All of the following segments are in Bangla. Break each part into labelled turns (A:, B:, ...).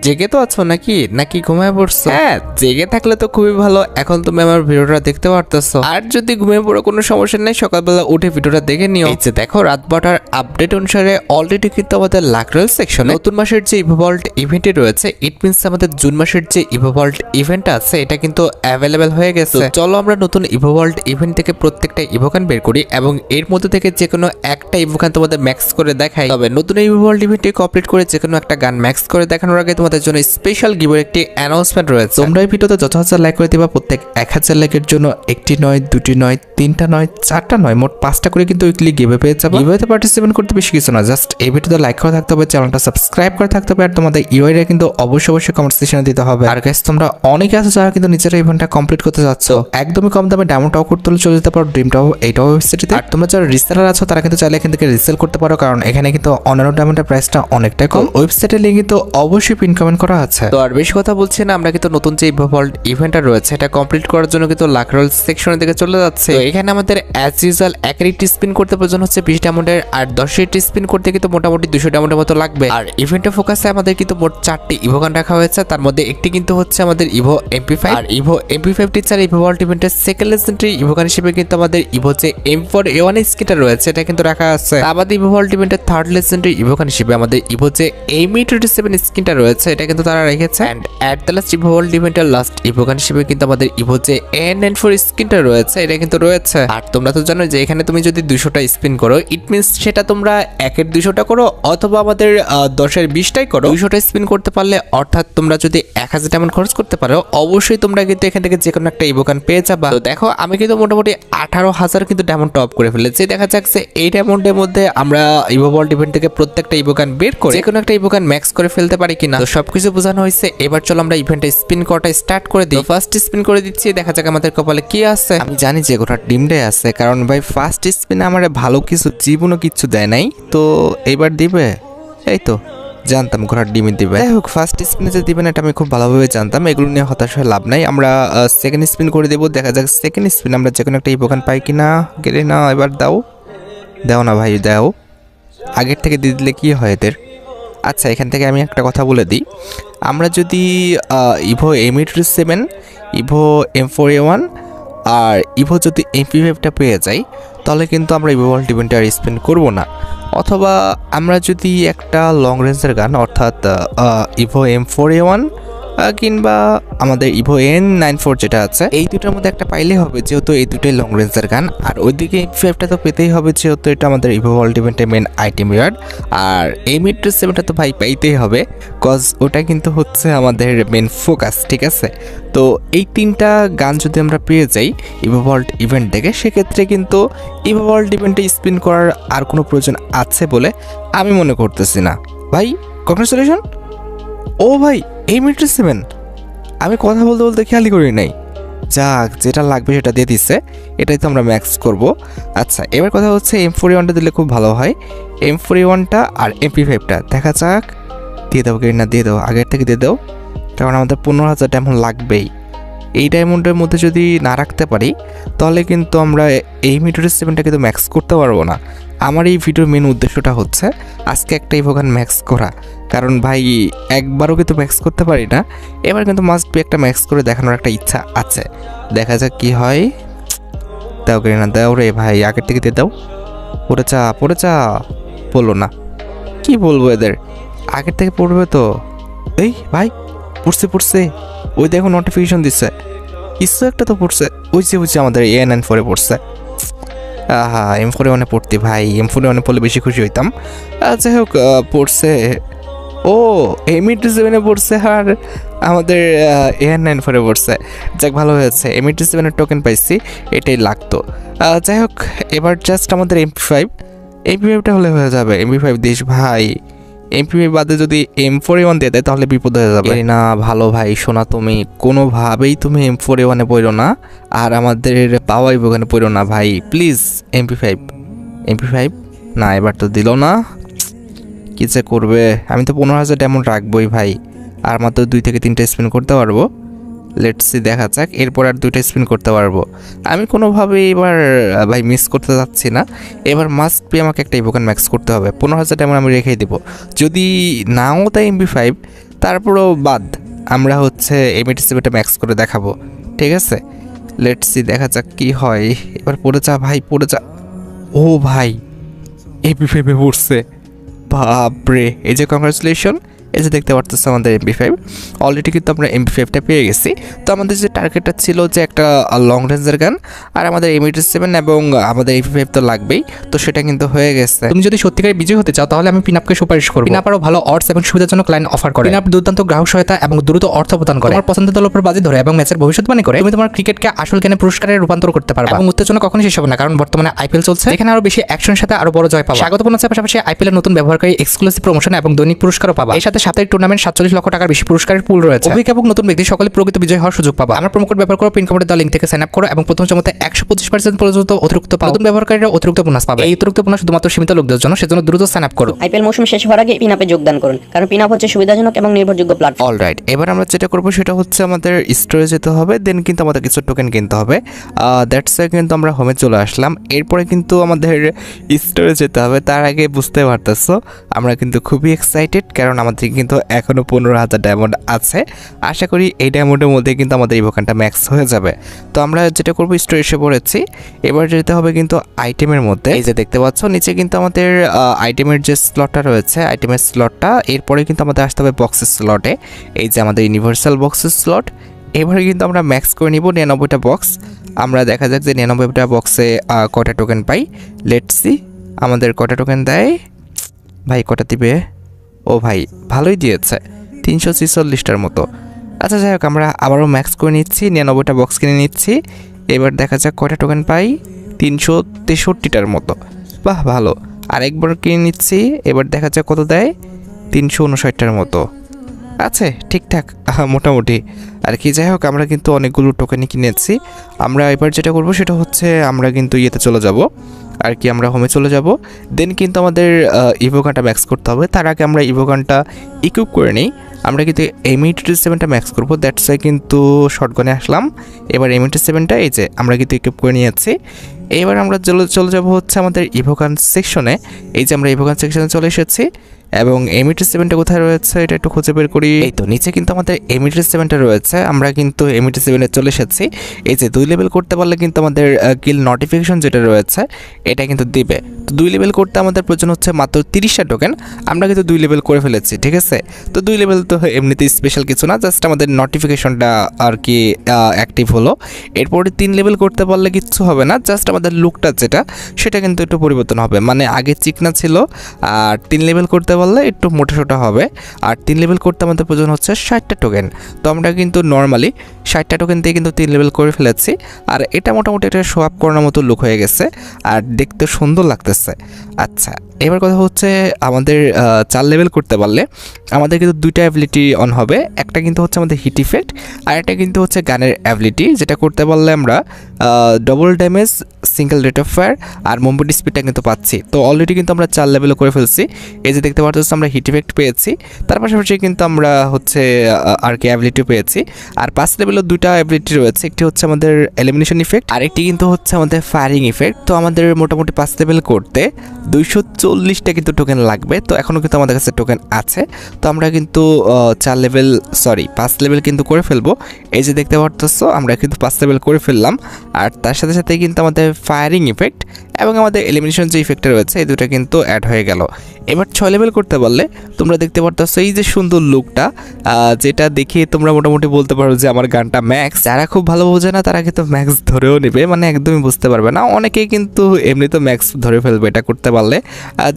A: জেগে তো আছো নাকি নাকি ঘুমায় পড়ছো? হ্যাঁ, জেগে থাকলে তো খুবই ভালো। এখন তুমি আমার ভিডিওটা দেখতে পারতেছো। আর যদি ঘুমিয়ে পড়ো কোনো সমস্যা নেই, সকালবেলা উঠে ভিডিওটা দেখে নিও। এই যে দেখো, রাত 12টার আপডেট অনুসারে অলরেডি কিন্তু আমাদের লাকরয়েল সেকশনে নতুন মাসের যে ইভোভল্ট ইভেন্টটি রয়েছে, ইট মিনস আমাদের জুন মাসের যে ইভোভল্ট ইভেন্ট আছে এটা কিন্তু অ্যাভেলেবেল হয়ে গেছে। চলো আমরা নতুন ইভোভল্ট ইভেন্ট থেকে প্রত্যেকটা ইভোকান বের করি এবং এর মধ্যে থেকে যে কোনো একটা ইভোকান তোমাদের ম্যাক্স করে দেখাই। তবে নতুন ইভোভল্ট ইভেন্টটি কমপ্লিট করে যে কোনো একটা গান ম্যাক্স করে দেখানোর আগে তোমাদের জন্য স্পেশাল গিভের একটি অ্যানাউন্সমেন্ট রয়েছে। তোমরা এই ভিডিওতে যত হাজার লাইক করে দিবা, প্রত্যেক 1000 লাইকের জন্য একটি নয়, দুটি নয়, তিনটা নয়, চারটা নয়, মোট 5টা করে কিন্তু উইকলি গিভে পেয়ে যাবে। গিভেতে পার্টিসিপেট করতে বেশি কিছু না, জাস্ট এই ভিডিওতে লাইক করে থাকতে হবে, চ্যানেলটা সাবস্ক্রাইব করে থাকতে হবে, আর তোমাদের ইউআইডি কিন্তু অবশ্যই কমেন্ট সেকশনে দিতে হবে। আর গাইস, তোমরা অনেকে আছো যারা কিন্তু নিজেরা ইভেন্টটা কমপ্লিট করতে যাচ্ছ, একদমই কম দামে ডায়মন্ড টপ করতে চলে যেতে পারো ড্রিম টপ এইটাও ওয়েবসাইটে। আর তোমরা যারা রিসেলার আছো তারা কিন্তু চাইলে এখান থেকে রিসেল করতে পারো, কারণ এখানে কিন্তু অন্যান্য ডায়মন্ডের প্রাইসটা অনেকটাই কম। ওয়েবসাইটের লিংক কিন্তু অবশ্যই পিন কমেন্ট করা আছে। তো আর বেশি কথা বলছি না, আমরা কিন্তু নতুন যে ইভোভল্ট ইভেন্টটা রয়েছে এটা কমপ্লিট করার জন্য কিন্তু লাকরয়েল সেকশনের দিকে চলে যাচ্ছে। তো এখানে আমাদের অ্যাজ ইউজুয়াল 1 স্পিন করতে প্রয়োজন হচ্ছে 20 ডায়মন্ডের, আর 10 স্পিন করতে কিন্তু মোটামুটি 200 ডায়মন্ডের মতো লাগবে। আর ইভেন্টের ফোকাসে আমাদের কিন্তু মোট 4টি ইভোগান রাখা হয়েছে, তার মধ্যে একটি কিন্তু হচ্ছে আমাদের ইভো MP5। আর ইভো MP5 টিচার ইভোভল্ট ইভেন্টের সেকেন্ড লেজেন্ডারি ইভোগান হিসেবে কিন্তু আমাদের ইভো যে M4A1 স্কিনটা রয়েছে এটা কিন্তু রাখা আছে। আমাদের ইভোভল্ট ইভেন্টের থার্ড লেজেন্ডারি ইভোগান হিসেবে আমাদের ইভো যে M27 স্কিনটা রয়েছে এটা কিন্তু তারা রেখেছে। এন্ড অ্যাট দ্য লাস্ট ইভোভল্ট ইভেন্টের লাস্ট ইভোগান হিসেবে কিন্তু আমাদের ইভো যে N94 স্কিনটা রয়েছে এটা কিন্তু রয়েছে। আর তোমরা তো জানো যে এখানে তুমি যদি 200টা স্পিন করো, ইট মিনস সেটা তোমরা 1-এর 200টা করো অথবা আমাদের 10-এর 20টাই করো। 200টা স্পিন করতে পারলে, অর্থাৎ তোমরা যদি 1000 ডায়মন্ড খরচ করতে পারো, অবশ্যই তোমরা কিন্তু এখান থেকে যে কোনো একটা ইভোকান পেয়ে যাবা। তো দেখো, আমি কিন্তু মোটামুটি 18,000 কিন্তু ডায়মন্ড টপ করে ফেলেছি। দেখা যাচ্ছে এই ডায়মন্ডের মধ্যে আমরা ইভোভল্ট ইভেন্ট থেকে প্রত্যেকটা ইভোকান বের করে যে কোনো একটা ইভোকান ম্যাক্স করে ফেলতে পারি কিনা। তো সবকিছু বোঝানো হয়েছে, এবার চলো আমরা ইভেন্টে স্পিন করাটা স্টার্ট করে দিই। ফার্স্ট স্পিন করে দিচ্ছি, দেখা যাক আমাদের কপালে কি আছে। আমি জানি যে গোটা ডিমটাই আছে, কারণ ভাই ফার্স্ট স্পিনে আমার ভালো কিছু জীবনও কিছু দেয় নাই। তো এবার দিবে, এই তো জানতাম ঘোড়ার ডিমই দিবে। যাই হোক, ফার্স্ট স্পিনে যে দিবেন এটা আমি খুব ভালোভাবে জানতাম, এগুলো নিয়ে হতাশ হয়ে লাভ নাই। আমরা সেকেন্ড স্পিন করে দেবো, দেখা যাক সেকেন্ড স্পিন আমরা যে কোনো একটা ইভোকান পাই কিনা। গেলে না, এবার দাও দাও না ভাই, দাও। আগের থেকে দিয়ে দিলে কি হয় এদের? আচ্ছা, এখান থেকে আমি একটা কথা বলে দিই, আমরা যদি ইভো M87, ইভো M4A1 আর ইভো যদি MP5টা পেয়ে যাই, তাহলে কিন্তু আমরা ইভোভল্ট ইভেন্টে আর স্পেন্ড করবো না। অথবা আমরা যদি একটা লং রেঞ্জের গান, অর্থাৎ ইভো M4A1 কিংবা আমাদের ইভো N94 যেটা আছে, এই দুটোর মধ্যে একটা পাইলেই হবে, যেহেতু এই দুটোই লং রেঞ্জের গান। আর ওইদিকে MP5টা তো পেতেই হবে, যেহেতু এটা আমাদের ইভোভল্ট ইভেন্টের মেন আইটেম ইয়ার্ড। আর M87টা তো ভাই পাইতেই হবে, কজ ওটা কিন্তু হচ্ছে আমাদের মেন ফোকাস, ঠিক আছে? তো এই 3টা গান যদি আমরা পেয়ে যাই ইভোভল্ট ইভেন্ট থেকে, সেক্ষেত্রে কিন্তু ইভোভল্ট ইভেন্টে স্পিন করার আর কোনো প্রয়োজন আছে বলে আমি মনে করতেছি না। ভাই কংগ্রেচুলেশন। ও ভাই M87, আমি কথা বলতে বলতে খেয়ালই করি নাই। যাক, যেটা লাগবে সেটা দিয়ে দিচ্ছে, এটাই তো আমরা ম্যাক্স করব। আচ্ছা, এবার কথা হচ্ছে M41টা দিলে খুব ভালো হয়। M41টা আর MP5টা দেখা যাক, দিয়ে দাও না, দিয়ে দাও, আগের থেকে দিয়ে দাও, কারণ আমাদের 15,000 ডায়মন্ড লাগবেই। এই ডায়মন্ডের মধ্যে যদি না রাখতে পারি, তাহলে কিন্তু আমরা এই M87টা কিন্তু ম্যাক্স করতে পারবো না। আমার এই ভিডিওর মেন উদ্দেশ্যটা হচ্ছে আজকে একটা ইভোগান ম্যাক্স করা, কারণ ভাই একবারও কিন্তু ম্যাক্স করতে পারি না। এবার কিন্তু মাস্ট বি একটা ম্যাক্স করে দেখানোর একটা ইচ্ছা আছে, দেখা যাক কি হয়। দাও করে না, দাও রে ভাই, আগের থেকে দিয়ে দাও। পড়ে চা বললো না, কি বলবো এদের, আগের থেকে পড়বে তো। এই ভাই পড়ছে, ওই দেখো নোটিফিকেশন দিচ্ছে, কিছু একটা তো পড়ছে। ওই যে আমাদের N94 পড়ছে। M41 পড়তে ভাই, M41 পড়লে বেশি খুশি হইতাম। যাই হোক, পড়ছে, ও M87 পড়ছে আর আমাদের N94 পড়ছে। যাক, ভালো হয়েছে, M87 টোকেন পাইছি, এটাই লাগতো। যাই হোক, এবার জাস্ট আমাদের MP5টা হলে হয়ে যাবে। MP5 দিস ভাই, MP5 বাদে যদি M4A1 দিয়ে দেয় তাহলে বিপদ হয়ে যাবে। না ভালো ভাই, শোনা, তুমি কোনোভাবেই তুমি M4A1 পড়ো না, আর আমাদের পাওয়াই ওখানে পড়ো না ভাই, প্লিজ। MP5 না, এবার তো দিল না, কি যে করবে। আমি তো 15,000 ডায়মন্ড রাখবোই ভাই, আর মাত্র 2 থেকে 3টা স্পিন করতে পারবো। লেটস সি, দেখা যাক, এরপর আর 2টা স্পিন করতে পারবো। আমি কোনোভাবেই এবার ভাই মিস করতে যাচ্ছি না। এবার মাস্ট বি আমাকে একটা ইভোকান ম্যাক্স করতে হবে। 15,000 ডায়মন্ড আমি রেখেই দেবো, যদি নাও তাই MP5, তারপরেও বাদ, আমরা হচ্ছে M87টা ম্যাক্স করে দেখাবো। ঠিক আছে, লেটস সি, দেখা যাক কি হয়। এবার পড়ে যা ভাই, পড়ে যা। ও ভাই, MP5 পড়ছে, বাপরে। এই যে কংগ্রাচুলেশন, এই যে দেখতে পারতেছে আমাদের MP5 অলরেডি কিন্তু আমরা MP5টা পেয়ে গেছি। তো আমাদের যে টার্গেটটা ছিল যে একটা লং রেঞ্জের গান, আর আমাদের M87 এবং আমাদের MP5 তো লাগবেই, তো সেটা কিন্তু হয়ে গেছে।
B: তুমি যদি সত্যিকারের বিজয় হতে চাও তাহলে আমি পিনআপকে সুপারিশ করব। পিনআপ আরও ভালো অডস এবং সুবিধাজনক লাইন অফার করে। পিনআপ দুর্দান্ত গ্রাহক সহায়তা এবং দ্রুত অর্থ প্রদান করে। তোমার পছন্দের দলের উপর বাজি ধরে এবং ম্যাচের ভবিষ্যৎবাণী করে তুমি তোমার ক্রিকেটকে আসল জ্ঞানে পুরস্কারে রূপান্তর করতে পারবে। এবং উত্তেজনা কখনোই শেষ হবে না, কারণ বর্তমানে IPL চলছে, এখানে আরো বেশি অ্যাকশনের সাথে আরো বড় জয় পাবে। স্বাগত বোনাসের পাশাপাশি IPL এর নতুন ব্যবহারকারী এক্সক্লুসিভ প্রমোশন এবং দৈনিক পুরস্কারও পাবা। এর সাথে সাপ্তাহিক টুর্নামেন্ট 47 লক্ষ টাকার বেশি পুরস্কারের পুল রয়েছে। অভিজ্ঞ এবং নতুন ব্যক্তি সকলে প্রকৃত বিজয় হওয়ার সুযোগ পাবা। আমার প্রোমো কোড ব্যবহার করো, পিন কমেন্টে দেওয়া লিঙ্ক থেকে সাইন আপ করো এবং প্রথম চমতে 125% পর্যন্ত অতিরিক্ত পাও। নতুন ব্যবহারকারীরা অতিরিক্ত বোনাস পাবে। এই অতিরিক্ত বোনাস শুধুমাত্র সীমিত লোকদের জন্য, সেজন্য দ্রুত সাইন আপ করো।
C: IPL মৌসুম শেষ হওয়ার আগে পিনআপে যোগদান করুন, কারণ পিনআপ হচ্ছে সুবিধাজনক এবং নির্ভরযোগ্য প্ল্যাটফর্ম।
A: অলরাইট, এবার আমরা যেটা করবো সেটা হচ্ছে আমাদের স্টোরে যেতে হবে, দেন কিন্তু আমাদের কিছু টোকেন কিনতে হবে। দ্যাটস ওয়াই কিন্তু আমরা হোমে চলে আসলাম। এরপরে কিন্তু আমাদের স্টোরে যেতে হবে। তার আগে বুঝতে পারতেছো আমরা কিন্তু খুবই এক্সাইটেড, কারণ আমাদের কিন্তু এখনও 15,000 ডায়মন্ড আছে। আশা করি এই ডায়মন্ডের মধ্যে কিন্তু আমাদের ইভোকানটা ম্যাক্স হয়ে যাবে। তো আমরা যেটা করবো, স্টোরে এসে পড়েছি। এবার যেতে হবে কিন্তু আইটেমের মধ্যে। এই যে দেখতে পাচ্ছ নিচে কিন্তু আমাদের আইটেমের যে স্লটটা রয়েছে, আইটেমের স্লটটা, এরপরে কিন্তু আমাদের আসতে হবে বক্সের স্লটে। এই যে আমাদের ইউনিভার্সাল বক্সের স্লট। এবারে কিন্তু আমরা ম্যাক্স করে নিব 99টা বক্স। আমরা দেখা যাক যে 99টা বক্সে কটা টোকেন পাই। লেটস সি আমাদের কটা টোকেন দেয়। ভাই কটা দিবে? ও ভাই ভালোই দিয়েছে, 346টার মতো। আচ্ছা যাই হোক, আমরা আবারও ম্যাক্স করে নিচ্ছি, 99টা বক্স কিনে নিচ্ছি। এবার দেখা যাক কয়টা টোকেন পাই। 363টার মতো, বাহ ভালো। আরেকবার কিনে নিচ্ছি, এবার দেখা যাক কত দেয়। 359টার মতো আছে, ঠিকঠাক মোটামুটি আর কি। যাই হোক, আমরা কিন্তু অনেকগুলো টোকেনই কিনেছি। আমরা এবার যেটা করবো সেটা হচ্ছে আমরা কিন্তু ইয়েতে চলে যাব আর কি, আমরা হোমে চলে যাব। দেন কিন্তু আমাদের ইভোগানটা ম্যাক্স করতে হবে। তার আগে আমরা ইভোগানটা ইকুইপ করে নিই। আমরা কিন্তু M87টা ম্যাক্স করবো, দ্যাটস ওয়াই কিন্তু শর্টগানে আসলাম। এবার M87টা এই যে আমরা কিন্তু ইকুইপ করে নিয়েছি। এবার আমরা চলে যাব হচ্ছে আমাদের ইভোগান সেকশনে। এই যে আমরা ইভোগান সেকশনে চলে এসেছি এবং M87টা কোথায় রয়েছে এটা একটু খুঁজে বের করি। এই তো নিচে কিন্তু আমাদের M87টা রয়েছে। আমরা কিন্তু M87 এ চলে এসেছি। এই যে 2 লেভেল করতে পারলে কিন্তু আমাদের কিল নোটিফিকেশন যেটা রয়েছে এটা কিন্তু দিবে। তো 2 লেভেল করতে আমাদের প্রয়োজন হচ্ছে মাত্র 30টা টোকেন। আমরা কিন্তু 2 লেভেল করে ফেলেছি, ঠিক আছে। তো 2 লেভেল তো এমনিতেই স্পেশাল কিছু না, জাস্ট আমাদের নোটিফিকেশনটা আর কি অ্যাক্টিভ হলো। এরপরে 3 লেভেল করতে পারলে কিচ্ছু হবে না, জাস্ট আমাদের লুকটা যেটা সেটা কিন্তু একটু পরিবর্তন হবে। মানে আগে চিকনা ছিল, আর 3 লেভেল করতে পারলে একটু মোটাসোটা হবে। আর 3 লেভেল করতে আমাদের প্রয়োজন হচ্ছে 60টা টোকেন। তো আমরা কিন্তু নর্মালি 60টা টোকেন দিয়ে কিন্তু 3 লেভেল করে ফেলেছি। আর এটা মোটামুটি একটা শো আপ করার মতো লুক হয়ে গেছে, আর দেখতে সুন্দর লাগতেছে। আচ্ছা, এবার কথা হচ্ছে আমাদের 4 লেভেল করতে পারলে আমাদের কিন্তু 2টা অ্যাবিলিটি অন হবে। একটা কিন্তু হচ্ছে আমাদের হিট ইফেক্ট, আর একটা কিন্তু হচ্ছে গানের অ্যাবিলিটি, যেটা করতে পারলে আমরা double damage, single rate of fire আর মোমেন্ট স্পিডটা কিন্তু পাচ্ছি। তো অলরেডি কিন্তু আমরা 4 লেভেলও করে ফেলছি। এই যে দেখতে পাচ্ছি আমরা হিট ইফেক্ট পেয়েছি, তার পাশাপাশি কিন্তু আমরা হচ্ছে আর কি অ্যাবিলিটিও পেয়েছি। আর 5 লেভেলের 2টা অ্যাবিলিটি রয়েছে, একটি হচ্ছে আমাদের এলিমিনেশন ইফেক্ট, আর একটি কিন্তু হচ্ছে আমাদের ফায়ারিং ইফেক্ট। তো আমাদের মোটামুটি 5 লেভেল করতে 240টা কিন্তু টোকেন লাগবে। তো এখনও কিন্তু আমাদের কাছে টোকেন আছে। তো আমরা কিন্তু 5 লেভেল কিন্তু করে ফেলবো। এই যে দেখতে পারতেছো আমরা কিন্তু 5 লেভেল করে ফেললাম। আর তার সাথে সাথে কিন্তু আমাদের ফায়ারিং ইফেক্ট এবং আমাদের এলিমিনেশন যে ইফেক্টটা রয়েছে এই দুটো কিন্তু অ্যাড হয়ে গেল। এবার 6 লেভেল করতে পারলে তোমরা দেখতে পারতেছো এই যে সুন্দর লুকটা, যেটা দেখে তোমরা মোটামুটি বলতে পারো যে আমার গানটা ম্যাক্স। যারা খুব ভালো বোঝে না তারা কিন্তু ম্যাক্স ধরেও নেবে, মানে একদমই বুঝতে পারবে না। অনেকেই কিন্তু এমনি তো ম্যাক্স ধরে ফেলবে এটা করতে পারলে।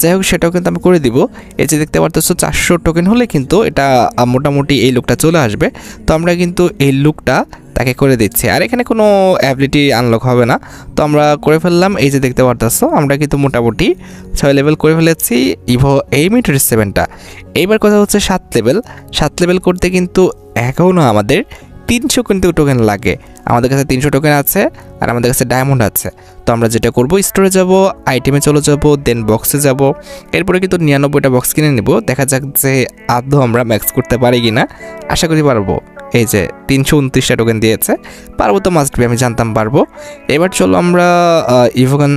A: যাই হোক, সেটাও কিন্তু আমি করে দিব। এই যে দেখতে পারতেছো 400 টোকেন হলে কিন্তু এটা মোটামুটি এই লুকটা চলে আসবে। তো আমরা কিন্তু এই লুকটা তাকে করে দিচ্ছি। আর এখানে কোনো অ্যাবিলিটি আনলক হবে না। তো আমরা করে ফেললাম। এই যে দেখতে পারতেছো আমরা কিন্তু মোটামুটি 6 লেভেল করে ফেলেছি ইভো M87টা। এইবার কথা হচ্ছে 7 লেভেল করতে কিন্তু এখনও আমাদের 300 কিন্তু টোকেন লাগে। আমাদের কাছে 300 টোকেন আছে আর আমাদের কাছে ডায়মন্ড আছে। তো আমরা যেটা করব, স্টোরে যাব, আইটেমে চলে যাব, দেন বক্সে যাব। এরপরে কিন্তু 99টা বক্স কিনে নেব। দেখা যাক যে আদৌ আমরা ম্যাক্স করতে পারি কিনা। আশা করি পারবো। এই যে 329টা টোকেন দিয়েছে, পারবো তো মাস্ট বি, আমি জানতাম পারবো। এবার চলো আমরা ইভোগান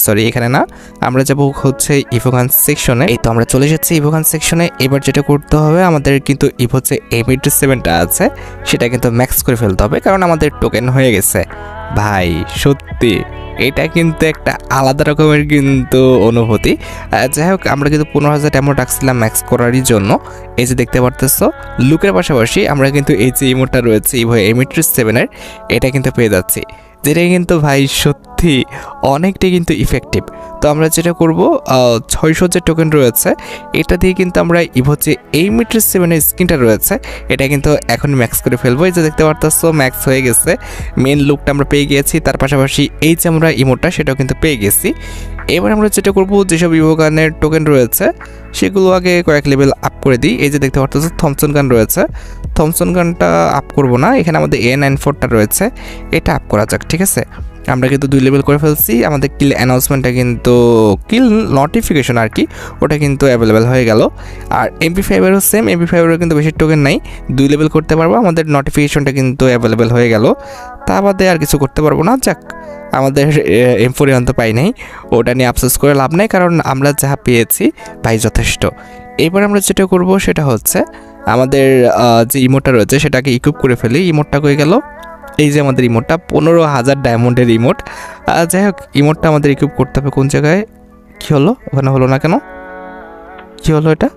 A: সরি এখানে না, আমরা যাব হচ্ছে ইভোগান সেকশনে। এই তো আমরা চলে যাচ্ছি ইভোগান সেকশনে। এবার যেটা করতে হবে আমাদের কিন্তু হচ্ছে M87টা আছে সেটা কিন্তু ম্যাক্স করে ফেলতে হবে, কারণ আমাদের টোকেন হয়ে গেছে। ভাই সত্যি এটা কিন্তু একটা আলাদা রকমের কিন্তু অনুভূতি। যাই হোক, আমরা কিন্তু 15,000 অ্যামাউন্ট রাখছিলাম ম্যাক্স করারই জন্য। এই যে দেখতে পারতেছো লুকের পাশাপাশি আমরা কিন্তু এই যে ইমোটটা রয়েছে ইভো M87-এর, এটা কিন্তু পেয়ে যাচ্ছি, যেটা কিন্তু ভাই সত্যি অনেকটাই কিন্তু ইফেক্টিভ। তো আমরা যেটা করব 600 যে টোকেন রয়েছে এটা দিয়ে কিন্তু আমরা ইভো যে M87-এর স্কিনটা রয়েছে এটা কিন্তু এখন ম্যাক্স করে ফেলবো। এই যে দেখতে পারতেছো ম্যাক্স হয়ে গেছে, মেন লুকটা আমরা পেয়ে গিয়েছি, তার পাশাপাশি এই যে আমরা ইমোটটা সেটাও কিন্তু পেয়ে গেছি। এবার আমরা যেটা করব যেসব ইভো গানের টোকেন রয়েছে সেগুলো আগে কয়েক লেভেল আপ করে দিই। এই যে দেখতে পারতেছো থমসন গান রয়েছে, থমসন গানটা আপ করব না, এখানে আমাদের A94টা রয়েছে, এটা আপ করা যাক। ঠিক আছে, আমরা কিন্তু 2 লেভেল করে ফেলছি। আমাদের কিল অ্যানাউন্সমেন্টটা কিন্তু কিল নোটিফিকেশন আর কি, ওটা কিন্তু অ্যাভেলেবেল হয়ে গেল। আর MP5-এরও সেম, MP5-এরও কিন্তু বেশি টোকেন নাই, 2 লেভেল করতে পারবো, আমাদের নোটিফিকেশনটা কিন্তু অ্যাভেলেবেল হয়ে গেল। তা বাদে আর কিছু করতে পারবো না। যাক, আমাদের M4 তো পাই নাই, ওটা নিয়ে আফসোস করে লাভ নাই, কারণ আমরা যা পেয়েছি ভাই যথেষ্ট। এবার আমরা যেটা করব সেটা হচ্ছে আমাদের যে ইমোটটা রয়েছে সেটাকে ইকুইপ করে ফেলি। ইমোটটা হয়ে গেল, এই যে আমাদের ইমোটটা 15,000 ডায়মন্ডের ইমোট। যাই হোক, ইমোটটা আমাদের ইকুইপ করতে হবে কোন জায়গায়, কী হলো ওখানে হলো না কেন, কী হলো এটা?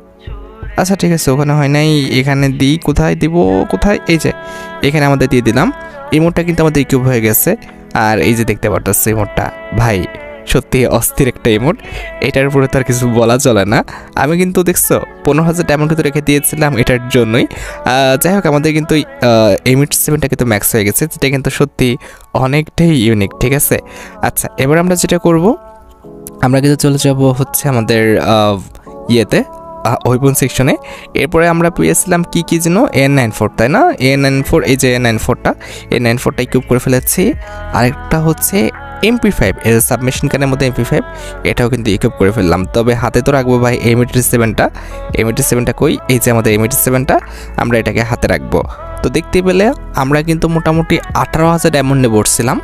A: আচ্ছা ঠিক আছে, ওখানে হয় নাই, এখানে দিই, কোথায় দিব, কোথায়, এই যে এখানে আমাদের দিয়ে দিলাম। ইমোটটা কিন্তু আমাদের ইকুইপ হয়ে গেছে। আর এই যে দেখতে পারতেছে ইমোটটা, ভাই সত্যি অস্থির একটা ইমোট, এটার উপরে তো আর কিছু বলা চলে না। আমি কিন্তু দেখছো 15,000 ডায়মন্ড কিন্তু রেখে দিয়েছিলাম এটার জন্যই। যাই হোক, আমাদের কিন্তু M87টা কিন্তু ম্যাক্স হয়ে গেছে, যেটা কিন্তু সত্যি অনেকটাই ইউনিক। ঠিক আছে, আচ্ছা এবার আমরা যেটা করব আমরা কিন্তু চলে যাব হচ্ছে আমাদের ইয়েতে ওয়েপন সেকশনে। এরপরে আমরা পেয়েছিলাম কি যেন A94, তাই না? A94, এই যে A94টা ইকুইপ করে ফেলেছি। আরেকটা হচ্ছে MP5, এর সাবমেশিন গানের মধ্যে MP5, এটাও কিন্তু ইকুইপ করে ফেললাম। তবে হাতে তো রাখবো ভাই M87টা কই, এই যে আমাদের M87টা, আমরা এটাকে হাতে রাখবো। তো দেখতে পেলে আমরা কিন্তু মোটামুটি 18,000 ডায়মন্ডে বসছিলাম।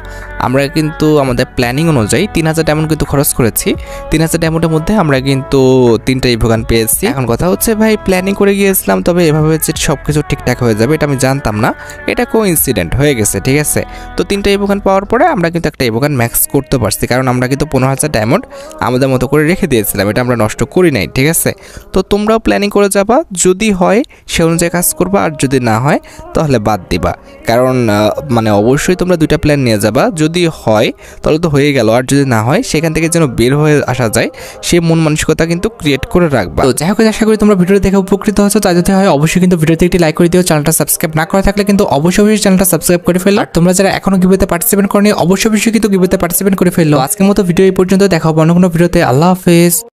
A: আমরা কিন্তু আমাদের প্ল্যানিং অনুযায়ী 3,000 ডায়মন্ড কিন্তু খরচ করেছি। 3,000 ডায়মন্ডের মধ্যে আমরা কিন্তু 3টা ইভোগান পেয়েছি। এখন কথা হচ্ছে ভাই, প্ল্যানিং করে গিয়েছিলাম, তবে এভাবে যে সব কিছু ঠিকঠাক হয়ে যাবে এটা আমি জানতাম না, এটা কোইন্সিডেন্ট হয়ে গেছে। ঠিক আছে, তো 3টা ইভোগান পাওয়ার পরে আমরা কিন্তু একটা ইভোগান ম্যাক্স করতে পারছি, কারণ আমরা কিন্তু 15,000 ডায়মন্ড আমাদের মতো করে রেখে দিয়েছিলাম, এটা আমরা নষ্ট করি নাই। ঠিক আছে, তো তোমরাও প্ল্যানিং করে যাবা, যদি হয় সে অনুযায়ী কাজ করবা, আর যদি না হয় তাহলে বাদ দিবা। কারণ মানে অবশ্যই তোমরা 2টা প্ল্যান নিয়ে যাবা, যদি হয় তাহলে তো হয়ে গেল, আর যদি না হয় সেখান থেকে যেন বের হয়ে আসা যায় সেই মন মানসিকতা কিন্তু ক্রিয়েট করে রাখবা।
B: তো যাই হোক, আশা করি তোমরা ভিডিও দেখে উপকৃত হচ্ছো। তাই যদি হয় অবশ্যই কিন্তু ভিডিওতে একটি লাইক করে দিও, চ্যানেলটা সাবস্ক্রাইব না করা থাকলে কিন্তু অবশ্যই চ্যানেলটা সাবস্ক্রাইব করে ফেলো। আর তোমরা যারা এখনো গিভওয়েতে পার্টিসিপেট করনি অবশ্যই কিন্তু গিভওয়েতে পার্টিসিপেট করে ফেললো। আজকের মতো ভিডিও এই পর্যন্ত, দেখা হবে অন্য কোনো ভিডিওতে। আল্লাহ হাফেজ।